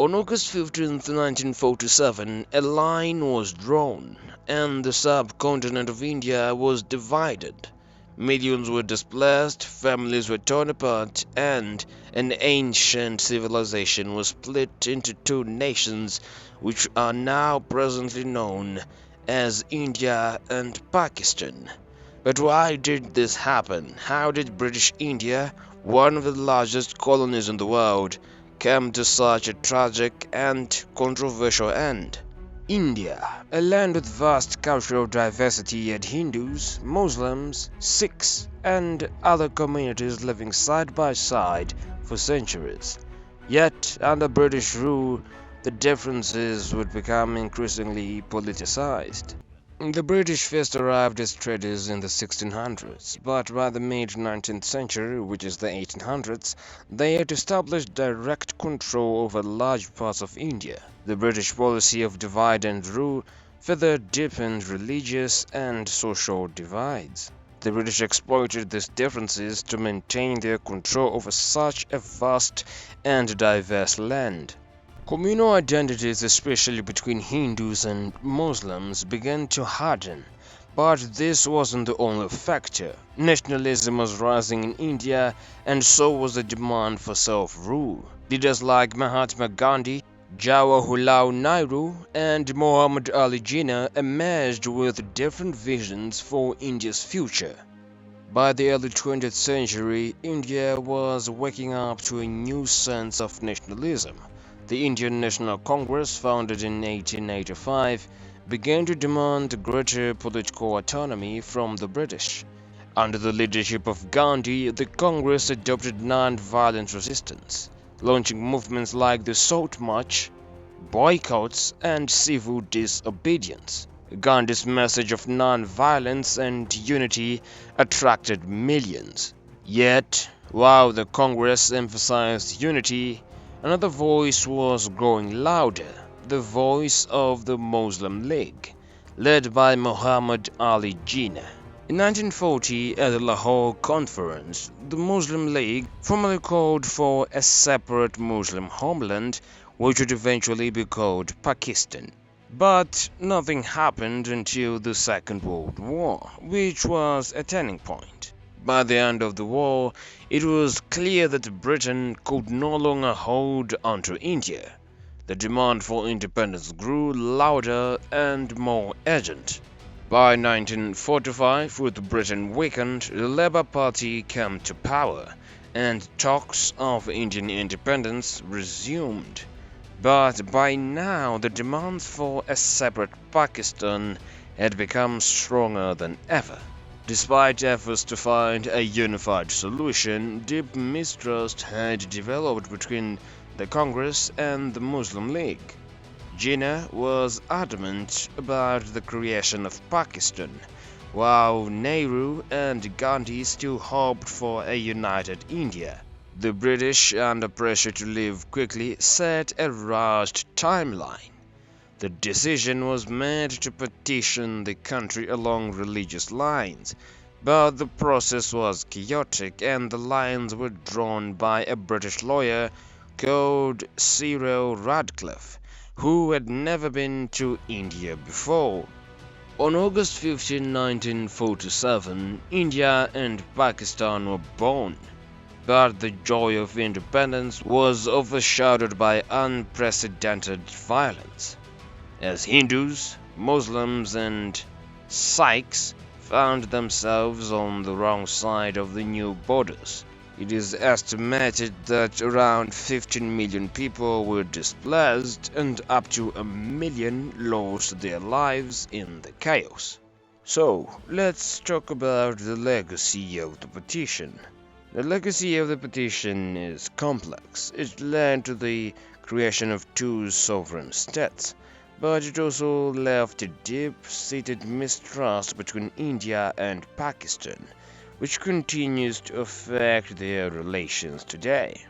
On August 15, 1947, a line was drawn, and the subcontinent of India was divided. Millions were displaced, families were torn apart, and an ancient civilization was split into two nations which are now presently known as India and Pakistan. But why did this happen? How did British India, one of the largest colonies in the world, come to such a tragic and controversial end? India, a land with vast cultural diversity, had Hindus, Muslims, Sikhs, and other communities living side by side for centuries. Yet, under British rule, the differences would become increasingly politicized. The British first arrived as traders in the 1600s, but by the mid-19th century, which is the 1800s, they had established direct control over large parts of India. The British policy of divide and rule further deepened religious and social divides. The British exploited these differences to maintain their control over such a vast and diverse land. Communal identities, especially between Hindus and Muslims, began to harden. But this wasn't the only factor. Nationalism was rising in India, and so was the demand for self-rule. Leaders like Mahatma Gandhi, Jawaharlal Nehru, and Muhammad Ali Jinnah emerged with different visions for India's future. By the early 20th century, India was waking up to a new sense of nationalism. The Indian National Congress, founded in 1885, began to demand greater political autonomy from the British. Under the leadership of Gandhi, the Congress adopted non-violent resistance, launching movements like the Salt March, boycotts, and civil disobedience. Gandhi's message of non-violence and unity attracted millions. Yet, while the Congress emphasized unity, another voice was growing louder, the voice of the Muslim League, led by Muhammad Ali Jinnah. In 1940, at the Lahore Conference, the Muslim League formally called for a separate Muslim homeland, which would eventually be called Pakistan. But nothing happened until the Second World War, which was a turning point. By the end of the war, it was clear that Britain could no longer hold onto India. The demand for independence grew louder and more urgent. By 1945, with Britain weakened, the Labour Party came to power, and talks of Indian independence resumed. But by now, the demands for a separate Pakistan had become stronger than ever. Despite efforts to find a unified solution, deep mistrust had developed between the Congress and the Muslim League. Jinnah was adamant about the creation of Pakistan, while Nehru and Gandhi still hoped for a united India. The British, under pressure to leave quickly, set a rushed timeline. The decision was made to partition the country along religious lines, but the process was chaotic and the lines were drawn by a British lawyer called Cyril Radcliffe, who had never been to India before. On August 15, 1947, India and Pakistan were born, but the joy of independence was overshadowed by unprecedented violence, as Hindus, Muslims, and Sikhs found themselves on the wrong side of the new borders. It is estimated that around 15 million people were displaced and up to 1 million lost their lives in the chaos. So, let's talk about the legacy of the partition. The legacy of the partition is complex. It led to the creation of two sovereign states, but it also left a deep-seated mistrust between India and Pakistan, which continues to affect their relations today.